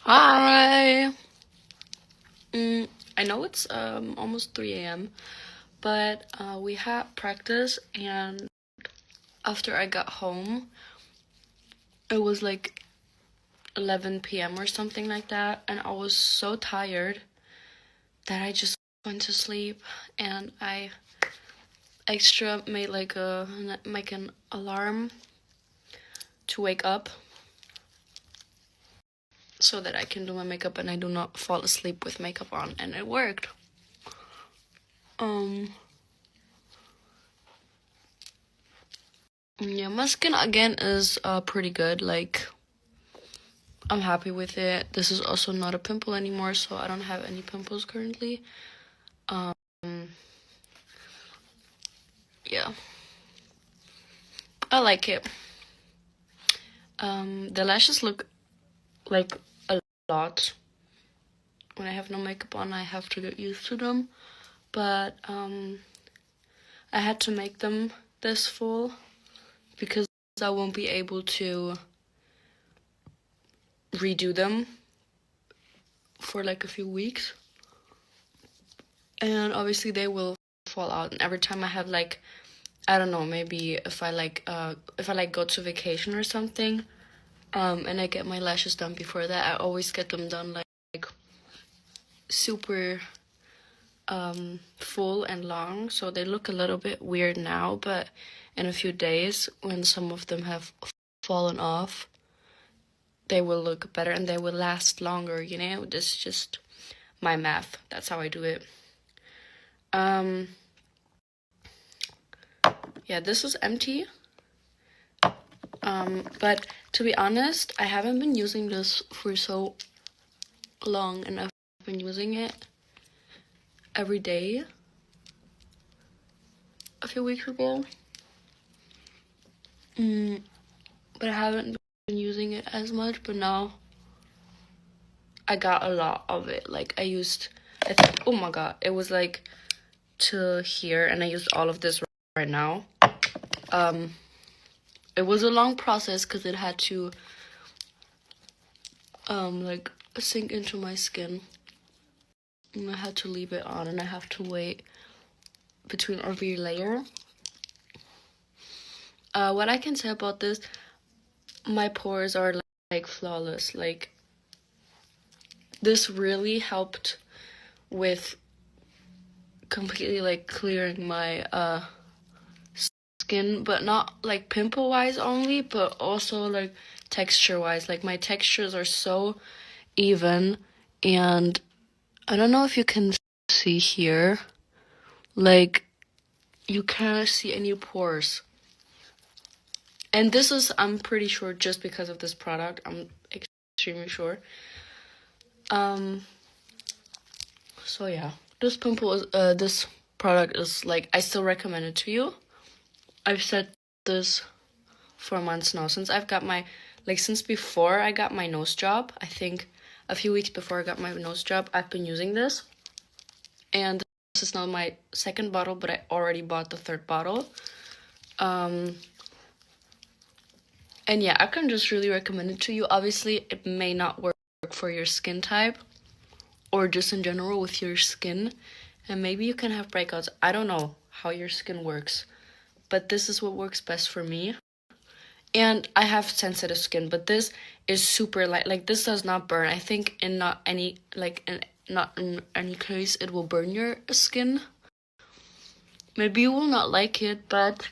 Hi. I know it's almost 3 a.m., but we had practice, and after I got home, it was like 11 p.m. or something like that, and I was so tired that I just went to sleep, and I extra made like an alarm to wake up so that I can do my makeup and I do not fall asleep with makeup on, and it worked. Yeah, my skin again is pretty good. Like, I'm happy with it. This is also not a pimple anymore, so I don't have any pimples currently. Yeah, I like it. The lashes look like a lot. When I have no makeup on, I have to get used to them. But I had to make them this full because I won't be able to redo them for like a few weeks. And obviously they will fall out. And every time I have like, I don't know, maybe if I go to vacation or something, and I get my lashes done before that, I always get them done like super full and long, so they look a little bit weird now, but in a few days when some of them have fallen off, they will look better and they will last longer, you know? This is just my math. That's how I do it. Yeah, this is empty. But to be honest, I haven't been using this for so long, and I've been using it every day a few weeks ago. But I haven't been using it as much, but now I got a lot of it. Like, oh my god, it was like to here, and I used all of this right now. It was a long process because it had to like sink into my skin, and I had to leave it on, and I have to wait between every layer. What I can say about this, my pores are like flawless. Like, this really helped with completely like clearing my skin, but not like pimple wise only, but also like texture wise. Like, my textures are so even, and I don't know if you can see here, like, you can't see any pores. And this is, I'm pretty sure, just because of this product. I'm extremely sure. So yeah, this product is like, I still recommend it to you. I've said this for months now, since I've got since before I got my nose job. I think a few weeks before I got my nose job, I've been using this. And this is now my second bottle, but I already bought the third bottle. And yeah, I can just really recommend it to you. Obviously, it may not work for your skin type or just in general with your skin. And maybe you can have breakouts. I don't know how your skin works, but this is what works best for me. And I have sensitive skin, but this is super light. Like, this does not burn. I think not in any case it will burn your skin. Maybe you will not like it, but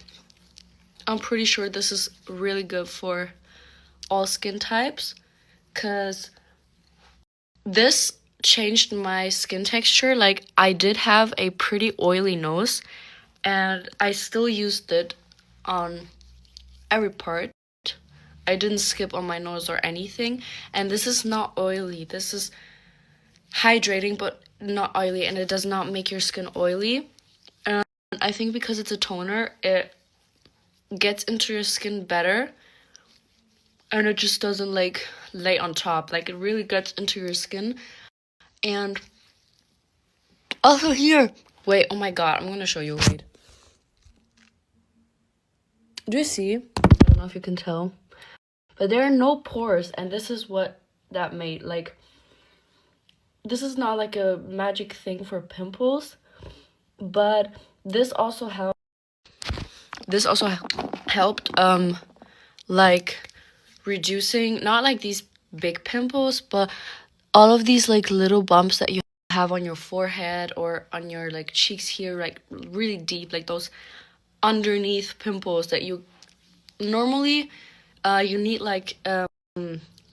I'm pretty sure this is really good for all skin types, because this changed my skin texture. Like, I did have a pretty oily nose, and I still used it on every part. I didn't skip on my nose or anything, and this is not oily. This is hydrating but not oily, and it does not make your skin oily. And I think because it's a toner, it gets into your skin better, and it just doesn't like lay on top. Like, it really gets into your skin. And also here, wait, oh my god, I'm gonna show you. Wait, do you see? I don't know if you can tell, but there are no pores, and this is what that made like, this is not like a magic thing for pimples, but this also helped. This also helped like reducing not like these big pimples, but all of these like little bumps that you have on your forehead or on your like cheeks here, like really deep, like those underneath pimples that you normally you need like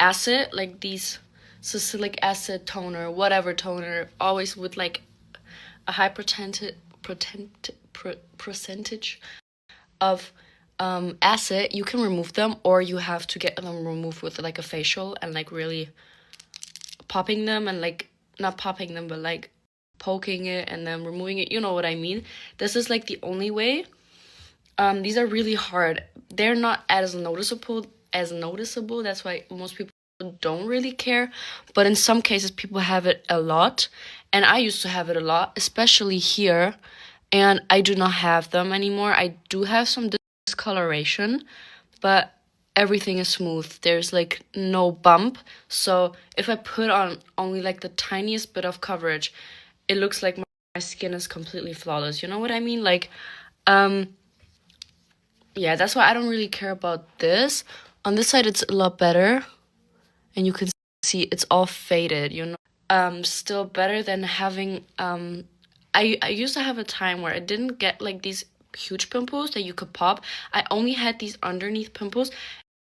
acid, like these salicylic acid toner, whatever toner, always with like a high percentage of acid. You can remove them, or you have to get them removed with like a facial and like really popping them and like not popping them, but like poking it and then removing it. You know what I mean? This is like the only way. These are really hard. They're not as noticeable. That's why most people don't really care. But in some cases, people have it a lot, and I used to have it a lot, especially here. And I do not have them anymore. I do have some discoloration, but everything is smooth. There's like no bump. So if I put on only like the tiniest bit of coverage, it looks like my skin is completely flawless. You know what I mean? Like, yeah, that's why I don't really care about this. On this side, it's a lot better. And you can see it's all faded, you know? Still better than having, I used to have a time where I didn't get like these huge pimples that you could pop. I only had these underneath pimples.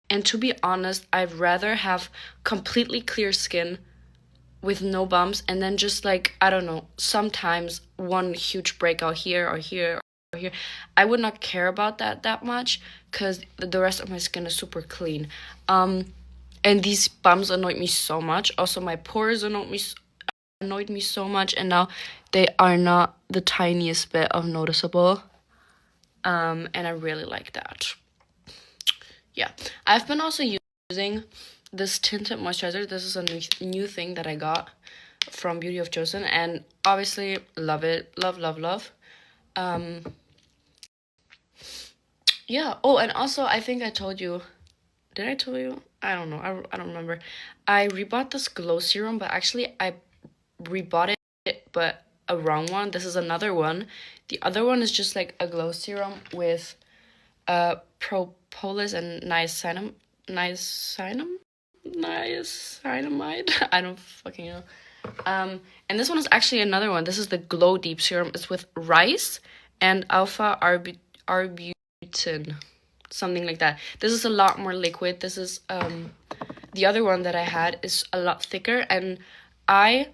And to be honest, I'd rather have completely clear skin with no bumps and then just like, I don't know, sometimes one huge breakout here or here or here. I would not care about that much because the rest of my skin is super clean. And these bumps annoyed me so much. Also, my pores annoyed me so much, and now they are not the tiniest bit of noticeable. And I really like that. Yeah, I've been also using this tinted moisturizer. This is a new thing that I got from Beauty of Joseon, and obviously love it. Love. Yeah. Oh, and also I think I told you. Did I tell you? I don't know. I don't remember. I rebought this glow serum, but actually I rebought it, but a wrong one. This is another one. The other one is just like a glow serum with propolis and niacinamide. I don't fucking know. And this one is actually another one. This is the Glow Deep Serum. It's with rice and alpha arbutin, something like that. This is a lot more liquid. This is the other one that I had is a lot thicker, and I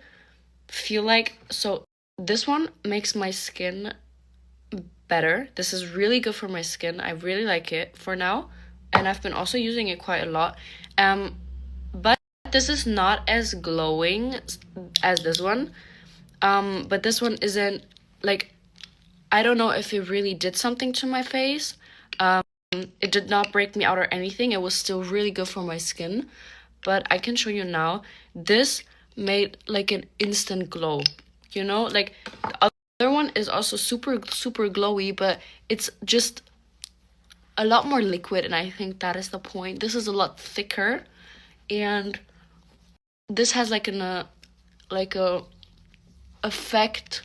feel like, so this one makes my skin better. This is really good for my skin. I really like it for now, and I've been also using it quite a lot. But this is not as glowing as this one. But this one isn't like, I don't know if it really did something to my face. It did not break me out or anything. It was still really good for my skin. But I can show you now. This made like an instant glow. You know, like the other one is also super glowy, but it's just a lot more liquid, and I think that is the point. This is a lot thicker, and this has like a effect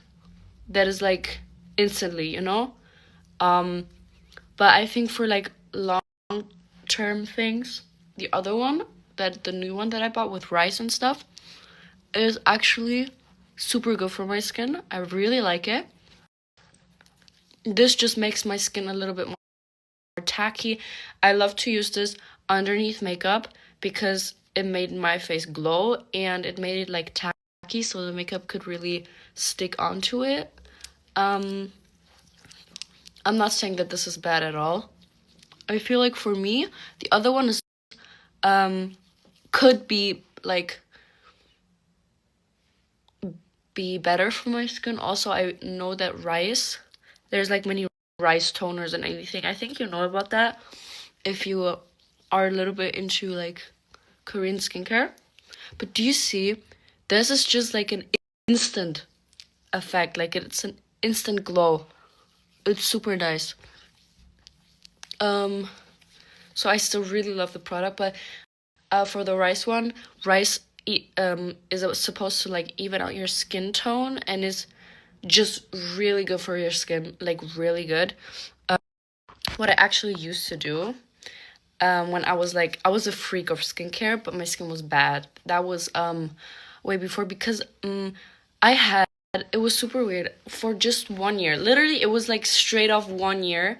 that is like instantly, you know. But I think for like long term things, the other one, the new one that I bought with rice and stuff, is actually super good for my skin. I really like it. This just makes my skin a little bit more tacky. I love to use this underneath makeup because it made my face glow, and it made it like tacky so the makeup could really stick onto it. I'm not saying that this is bad at all. I feel like for me, the other one is could be like be better for my skin. Also, I know that there's like many rice toners and anything. I think you know about that if you are a little bit into like Korean skincare. But do you see, this is just like an instant effect. Like it's an instant glow. It's super nice. So I still really love the product, but For the rice one, rice is supposed to like even out your skin tone and is just really good for your skin, like really good. What I actually used to do when I was a freak of skincare, but my skin was bad. That was way before because I had it was super weird for just 1 year. Literally, it was like straight off 1 year.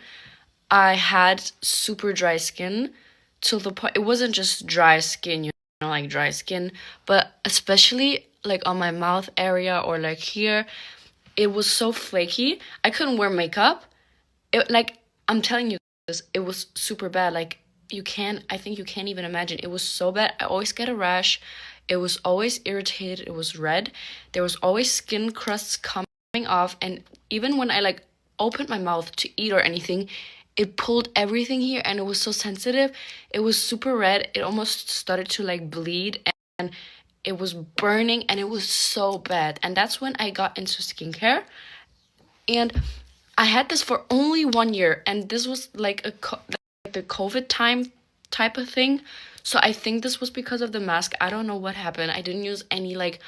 I had super dry skin till the point it wasn't just dry skin, like dry skin, but especially like on my mouth area or like here, it was so flaky. I couldn't wear makeup. It like I'm telling you this, it was super bad. Like I think you can't even imagine. It was so bad. I always get a rash. It was always irritated. It was red. There was always skin crusts coming off, and even when I like opened my mouth to eat or anything, it pulled everything here and it was so sensitive. It was super red. It almost started to like bleed and it was burning and it was so bad. And that's when I got into skincare. And I had this for only 1 year, and this was like like the COVID time type of thing. So I think this was because of the mask. I don't know what happened. I didn't use any like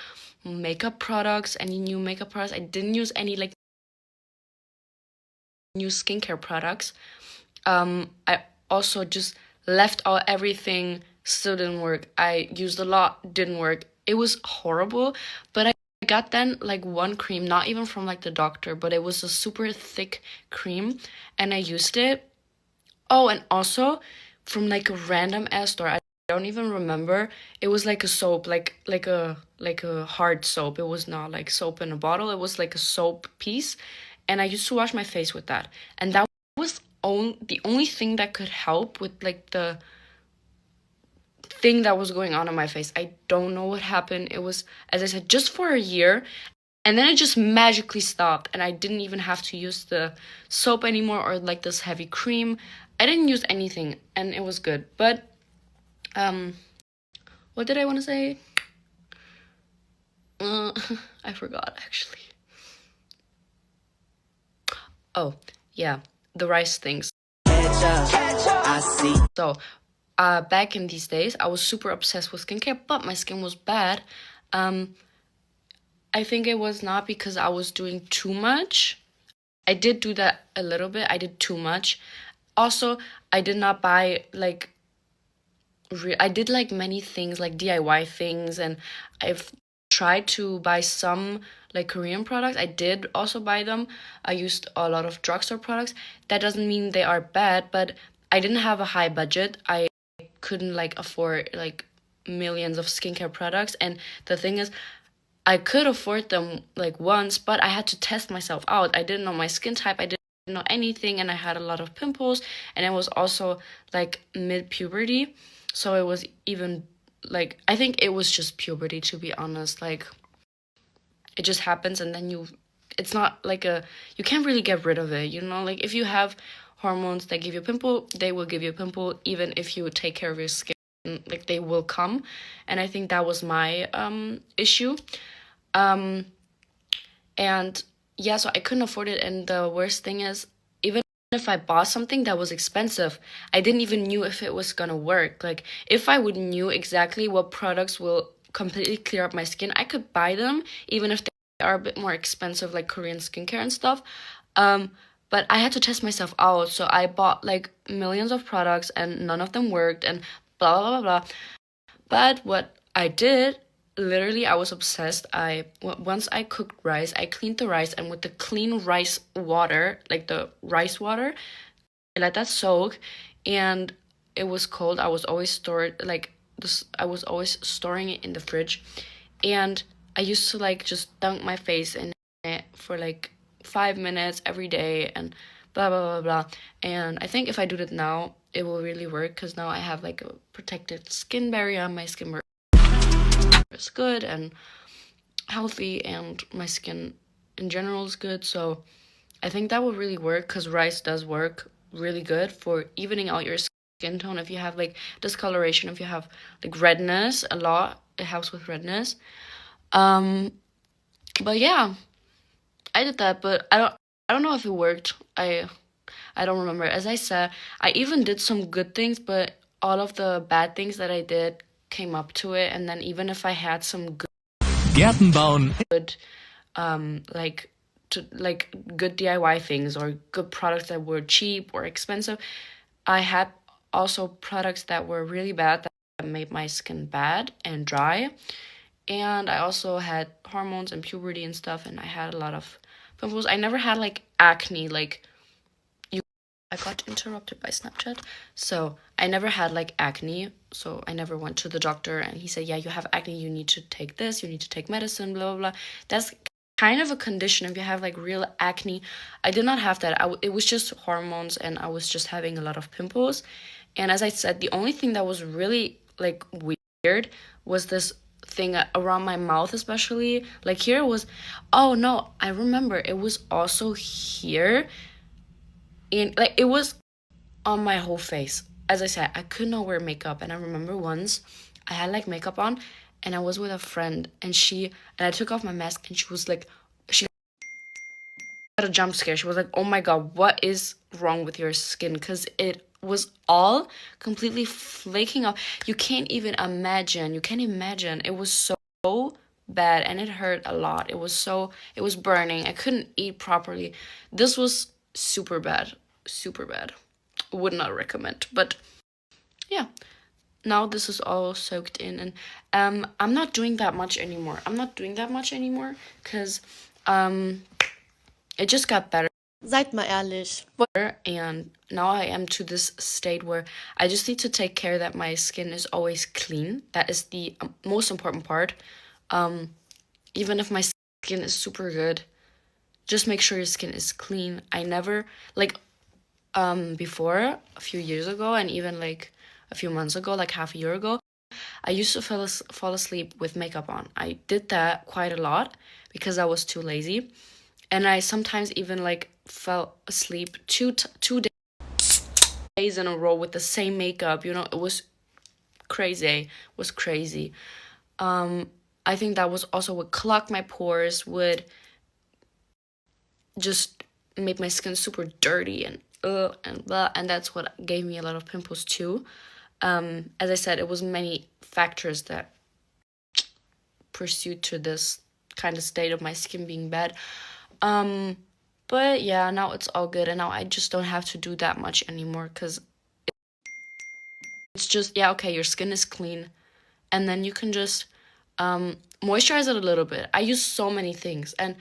makeup products, any new makeup products. I didn't use any like new skincare products. I also just left out everything, still didn't work. I used a lot, didn't work. It was horrible, but I got then like one cream, not even from like the doctor, but it was a super thick cream and I used it. Oh, and also from like a random ass store. I don't even remember. It was like a soap, like a hard soap. It was not like soap in a bottle. It was like a soap piece, and I used to wash my face with that. And that was the only thing that could help with like the thing that was going on my face. I don't know what happened. It was, as I said, just for a year, and then it just magically stopped, and I didn't even have to use the soap anymore or like this heavy cream. I didn't use anything, and it was good. But um, what did I want to say? Uh, I forgot actually. Oh, yeah, the rice things. So, back in these days, I was super obsessed with skincare, but my skin was bad. Um, I think it was not because I was doing too much. I did do that a little bit. I did too much. Also, I did not buy like I did like many things like DIY things, and I've tried to buy some like Korean products. I did also buy them. I used a lot of drugstore products. That doesn't mean they are bad, but I didn't have a high budget. I couldn't like afford like millions of skincare products, and the thing is I could afford them like once, but I had to test myself out. I didn't know my skin type. I didn't know anything, and I had a lot of pimples, and I was also like mid puberty. So it was even like, I think it was just puberty, to be honest. Like, it just happens, and then it's not like you can't really get rid of it, you know? Like, if you have hormones that give you a pimple, they will give you a pimple, even if you take care of your skin, like, they will come. And I think that was my issue. Um, and yeah, so I couldn't afford it. And the worst thing is, even if I bought something that was expensive, I didn't even knew if it was gonna work. Like, if I would knew exactly what products will completely clear up my skin, I could buy them, even if they are a bit more expensive, like Korean skincare and stuff. But I had to test myself out, so I bought like millions of products and none of them worked and blah blah blah blah. But what I did, literally, I was obsessed. Once I cooked rice, I cleaned the rice, and with the clean rice water, like the rice water, I let that soak, and it was cold. I was always stored like this. I was always storing it in the fridge, and I used to like just dunk my face in it for like 5 minutes every day, and blah blah blah blah. And I think if I do that now, it will really work because now I have like a protected skin barrier. My skin is good and healthy, and my skin in general is good. So I think that will really work because rice does work really good for evening out your skin tone. If you have like discoloration, if you have like redness a lot, it helps with redness. Um, but yeah, I did that, but I don't know if it worked. I don't remember. As I said, I even did some good things, but all of the bad things that I did came up to it. And then even if I had some Gärten bauen. good like good DIY things or good products that were cheap or expensive, I had also products that were really bad that made my skin bad and dry. And I also had hormones and puberty and stuff, and I had a lot of pimples. I never had like acne, like I got interrupted by Snapchat. So I never had like acne. So I never went to the doctor and he said, yeah, you have acne, you need to take this, you need to take medicine, blah, blah, blah. That's kind of a condition if you have like real acne. I did not have that. It was just hormones and I was just having a lot of pimples. And as I said, the only thing that was really like weird was this thing around my mouth, especially. Like here it was, oh no, I remember it was also here. And like it was on my whole face. As I said, I could not wear makeup. And I remember once I had like makeup on and I was with a friend and I took off my mask and she was like, she had a jump scare. She was like, oh my God, what is wrong with your skin? Because it was all completely flaking off. You can't imagine. It was so bad and it hurt a lot. It was burning. I couldn't eat properly. This was super bad. Super bad. Would not recommend. But yeah, now this is all soaked in and I'm not doing that much anymore. Because it just got better. Seid mal ehrlich. And now I am to this state where I just need to take care that my skin is always clean. That is the most important part. Even if my skin is super good, just make sure your skin is clean. I never like before a few years ago and even like a few months ago, like half a year ago, I used to fall asleep with makeup on. I did that quite a lot because I was too lazy. And I sometimes even like fell asleep two days in a row with the same makeup. It was crazy. I think that was also what clogged my pores, would just make my skin super dirty and blah, and that's what gave me a lot of pimples too. As I said, it was many factors that pursued to this kind of state of my skin being bad. But yeah, now it's all good, and now I just don't have to do that much anymore because it's just, yeah, okay, your skin is clean, and then you can just moisturize it a little bit. I use so many things, and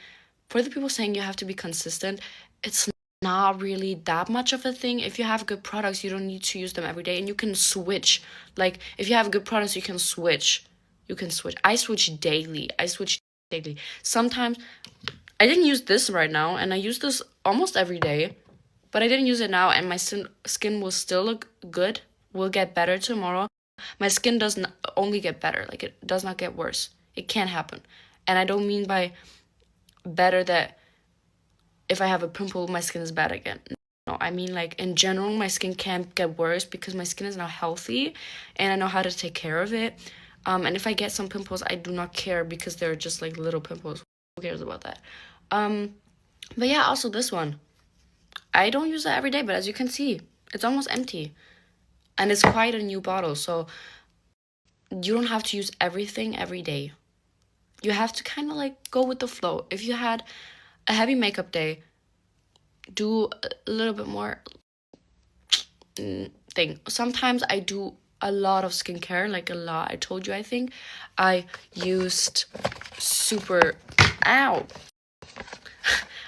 for the people saying you have to be consistent, it's not really that much of a thing. If you have good products, you don't need to use them every day, and you can switch. Like, if you have good products, you can switch. I switch daily. Sometimes I didn't use this right now, and I use this almost every day, but I didn't use it now, and my skin will still look good, will get better tomorrow. My skin doesn't only get better, like it does not get worse. It can't happen. And I don't mean by better that if I have a pimple, my skin is bad again. No, I mean like in general, my skin can't get worse because my skin is now healthy and I know how to take care of it. And if I get some pimples, I do not care because they're just like little pimples. Who cares about that? But yeah, also this one. I don't use that every day, but as you can see, it's almost empty. And it's quite a new bottle, so you don't have to use everything every day. You have to kind of like go with the flow. If you had a heavy makeup day, do a little bit more thing. Sometimes I do a lot of skincare, like a lot. I told you, I think. I used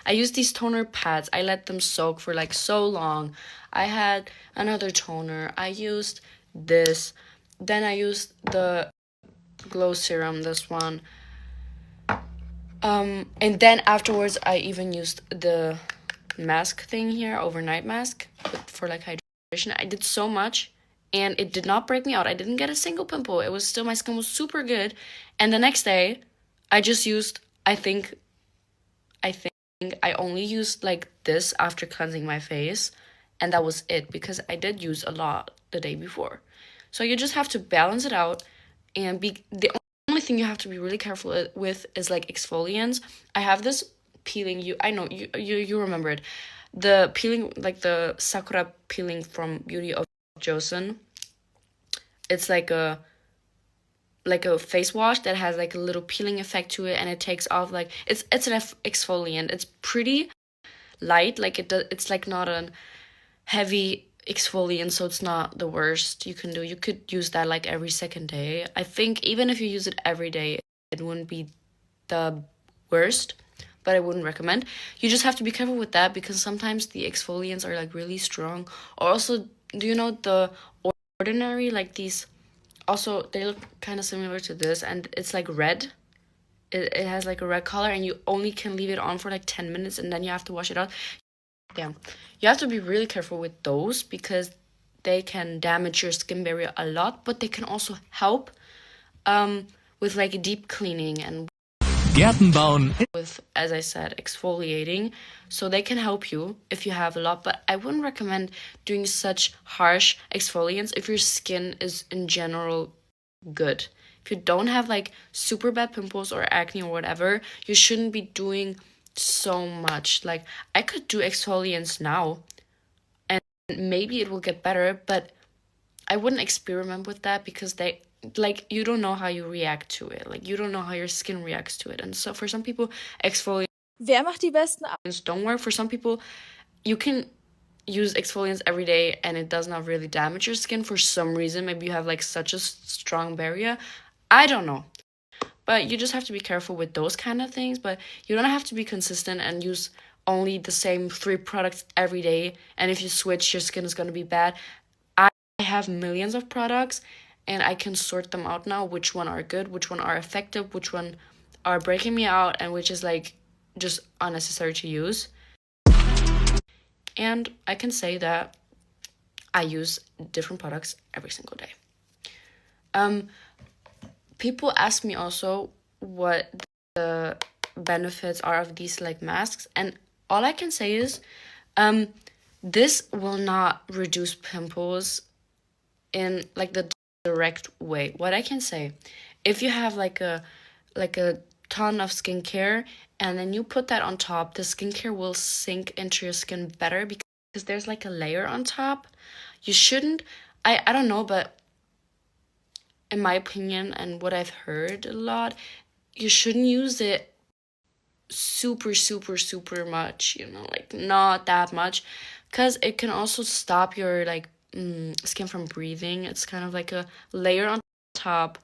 I used these toner pads. I let them soak for like so long. I had another toner. I used this. Then I used the glow serum, this one. And then afterwards, I even used the mask thing here, overnight mask, for like hydration. I did so much, and it did not break me out. I didn't get a single pimple. It was still, my skin was super good. And the next day, I just used, I think I only used like this after cleansing my face, and that was it because I did use a lot the day before. So you just have to balance it out, and the only thing you have to be really careful with is like exfoliants. I have this peeling. I know you remember it. The peeling, like the Sakura peeling from Beauty of Joseon. It's like a like a face wash that has like a little peeling effect to it, and it takes off like it's an exfoliant. It's pretty light, like it's like not a heavy exfoliant, so it's not the worst you can do. You could use that like every second day. I think even if you use it every day, it wouldn't be the worst, but I wouldn't recommend. You just have to be careful with that because sometimes the exfoliants are like really strong. Or also, do you know the ordinary, like these, also they look kind of similar to this, and it's like red. It has like a red color, and you only can leave it on for like 10 minutes and then you have to wash it out. Yeah, you have to be really careful with those because they can damage your skin barrier a lot, but they can also help with like deep cleaning and Gärten bauen. with, as I said, exfoliating. So they can help you if you have a lot, but I wouldn't recommend doing such harsh exfoliants if your skin is in general good. If you don't have like super bad pimples or acne or whatever, you shouldn't be doing so much. Like, I could do exfoliants now and maybe it will get better, but I wouldn't experiment with that because they, like, you don't know how you react to it. Like, you don't know how your skin reacts to it. And so for some people, exfoliants Wer macht die besten don't work. For some people, you can use exfoliants every day and it does not really damage your skin for some reason. Maybe you have like such a strong barrier. I don't know. But you just have to be careful with those kind of things. But you don't have to be consistent and use only the same 3 products every day. And if you switch, your skin is going to be bad. I have millions of products and I can sort them out now, which one are good, which one are effective, which one are breaking me out, and which is like just unnecessary to use. And I can say that I use different products every single day. People ask me also what the benefits are of these like masks, and all I can say is this will not reduce pimples in like the direct way. What I can say, if you have like a ton of skincare and then you put that on top, the skincare will sink into your skin better because there's like a layer on top. You shouldn't, I don't know, but in my opinion and what I've heard a lot, you shouldn't use it super much, you know, like not that much, because it can also stop your like skin from breathing. It's kind of like a layer on top,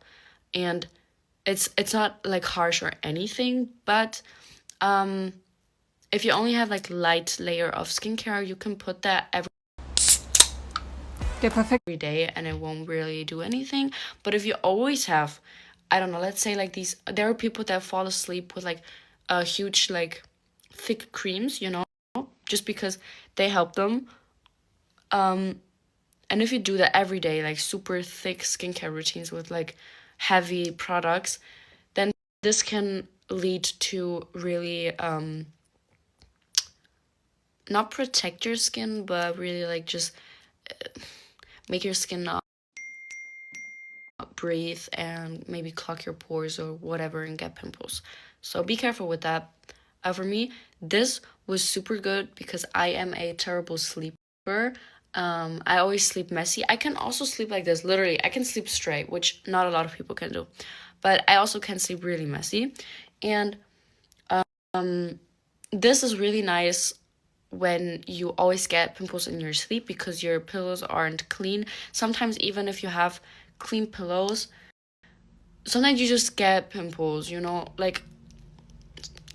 and it's not like harsh or anything, but if you only have like light layer of skincare, you can put that every day and it won't really do anything. But if you always have, I don't know, let's say like these, there are people that fall asleep with like a huge like thick creams, you know, just because they help them. And if you do that every day, like super thick skincare routines with like heavy products, then this can lead to really not protect your skin, but really like just make your skin not breathe and maybe clog your pores or whatever and get pimples. So be careful with that. For me, this was super good because I am a terrible sleeper. I always sleep messy. I can also sleep like this, literally. I can sleep straight, which not a lot of people can do. But I also can sleep really messy. And this is really nice when you always get pimples in your sleep because your pillows aren't clean. Sometimes even if you have clean pillows, sometimes you just get pimples, you know, like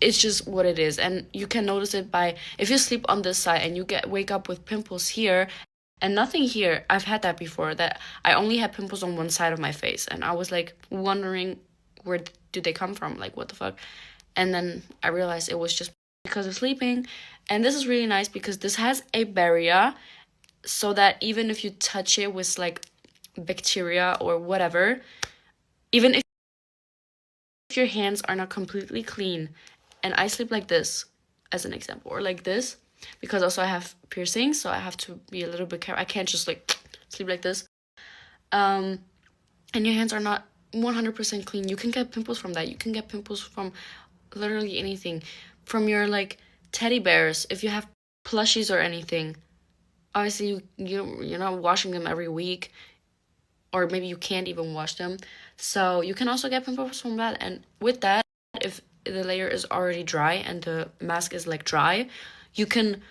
it's just what it is. And you can notice it by, if you sleep on this side and you wake up with pimples here and nothing here. I've had that before, that I only had pimples on one side of my face and I was like wondering where did they come from, like what the fuck. And then I realized it was just because of sleeping. And this is really nice because this has a barrier so that even if you touch it with like bacteria or whatever, even if your hands are not completely clean, and I sleep like this as an example, or like this, because also I have piercings, so I have to be a little bit careful. I can't just like sleep like this. And your hands are not 100% clean, you can get pimples from that. You can get pimples from literally anything, from your like teddy bears, if you have plushies or anything. Obviously you're not washing them every week. or maybe you can't even wash them. So you can also get pimples from that. And with that, if the layer is already dry and the mask is like dry, you can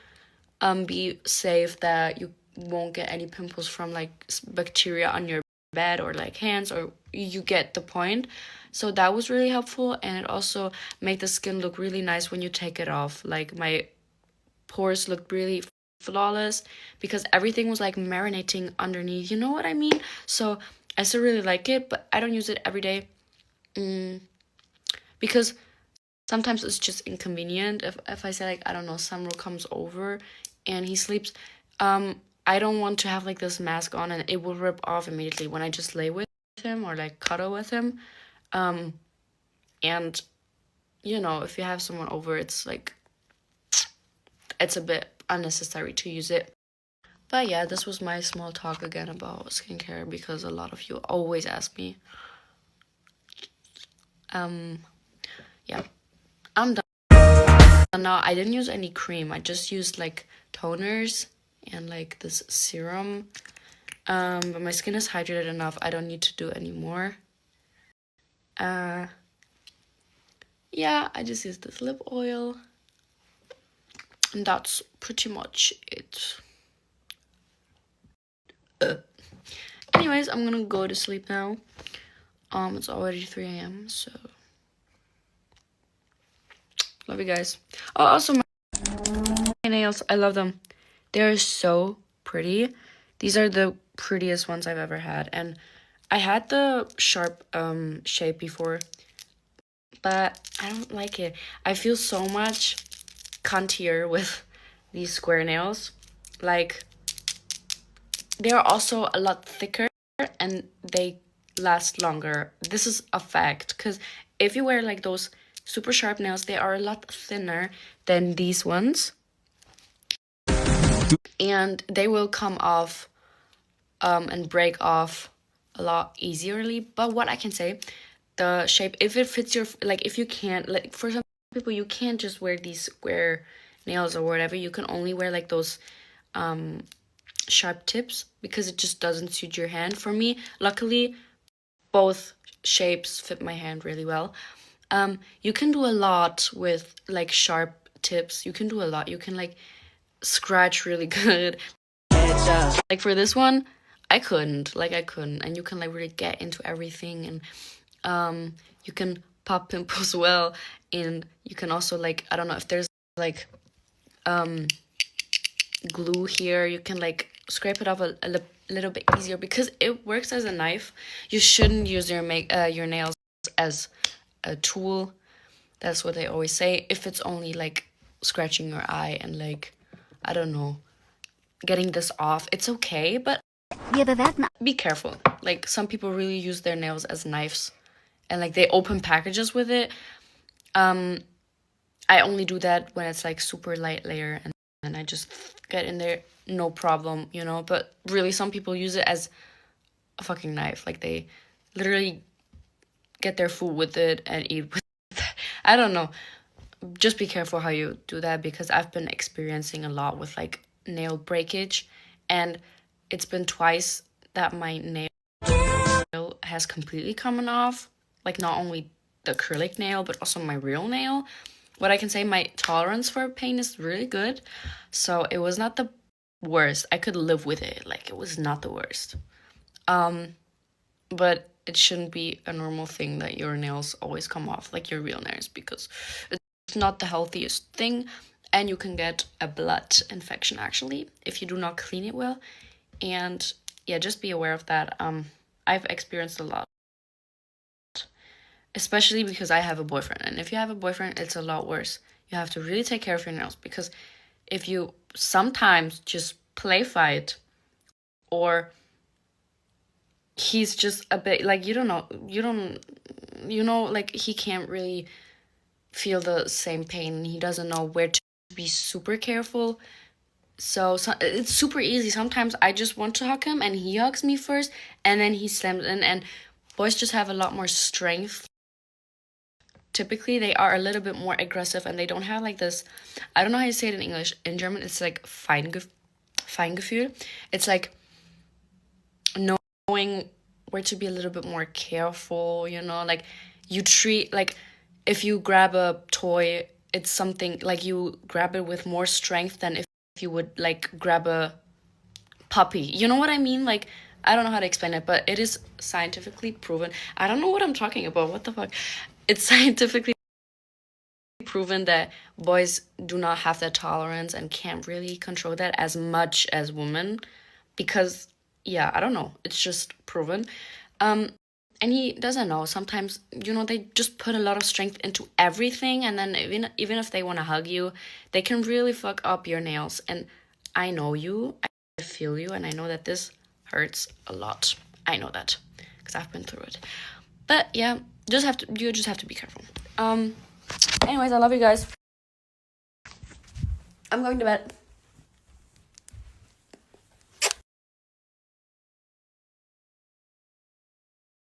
be safe that you won't get any pimples from like bacteria on your bed or like hands, or you get the point. So that was really helpful, and it also made the skin look really nice when you take it off. Like my pores looked really flawless because everything was like marinating underneath, you know what I mean? So I still really like it, but I don't use it every day, because sometimes it's just inconvenient. If I say like, I don't know, Samro comes over and he sleeps, I don't want to have like this mask on and it will rip off immediately when I just lay with him or like cuddle with him. And you know, if you have someone over, it's like, it's a bit unnecessary to use it. But yeah, this was my small talk again about skincare because a lot of you always ask me. Yeah, I'm done now. I didn't use any cream. I just used like toners and like this serum. But my skin is hydrated enough. I don't need to do any more. Yeah, I just used this lip oil. And that's pretty much it. Anyways, I'm gonna go to sleep now. It's already 3 a.m. So love you guys. Oh, also my nails, I love them. They're so pretty. These are the prettiest ones I've ever had, and I had the sharp shape before, but I don't like it. I feel so much cuntier with these square nails. Like, they're also a lot thicker and they last longer. This is a fact, because if you wear like those super sharp nails, they are a lot thinner than these ones, and they will come off and break off a lot easierly. But what I can say, the shape, if it fits your, like, if you can't, like, for some people, you can't just wear these square nails or whatever. You can only wear like those sharp tips because it just doesn't suit your hand. For me, luckily, both shapes fit my hand really well. You can do a lot with like sharp tips. You can do a lot. You can like scratch really good. Like for this one, I couldn't. And you can like really get into everything, and you can pop pimples well, and you can also like, I don't know if there's like glue here, you can like scrape it off a little bit easier because it works as a knife. You shouldn't use your nails as a tool. That's what they always say. If it's only like scratching your eye and like, I don't know, getting this off, it's okay, but be careful. Like, some people really use their nails as knives and like they open packages with it. I only do that when it's like super light layer, and then I just get in there, no problem, you know. But really, some people use it as a fucking knife. Like, they literally get their food with it and eat with it. I don't know. Just be careful how you do that, because I've been experiencing a lot with like nail breakage, and it's been twice that my nail has completely come off. Like, not only the acrylic nail, but also my real nail. What I can say, my tolerance for pain is really good. So it was not the worst. I could live with it. Like, it was not the worst. But it shouldn't be a normal thing that your nails always come off, like your real nails, because it's not the healthiest thing. And you can get a blood infection, actually, if you do not clean it well. And yeah, just be aware of that. I've experienced a lot, especially because I have a boyfriend. And if you have a boyfriend, it's a lot worse. You have to really take care of your nails, because if you sometimes just play fight, or he's just a bit like, like, he can't really feel the same pain. He doesn't know where to be super careful. So it's super easy. Sometimes I just want to hug him and he hugs me first, and then he slams in. And boys just have a lot more strength. Typically, they are a little bit more aggressive, and they don't have like this, I don't know how you say it in English. In German, it's like Feingefühl. It's like knowing were to be a little bit more careful, you know, like you treat, like if you grab a toy, it's something like you grab it with more strength than if you would like grab a puppy. You know what I mean? Like, I don't know how to explain it, but it is scientifically proven. I don't know what I'm talking about. What the fuck? It's scientifically proven that boys do not have that tolerance and can't really control that as much as women because, yeah, I don't know. It's just proven. And he doesn't know. Sometimes, you know, they just put a lot of strength into everything, and then even if they want to hug you, they can really fuck up your nails. And I know you, I feel you, and I know that this hurts a lot. I know that because I've been through it. But yeah, you just have to be careful. Anyways, I love you guys. I'm going to bed.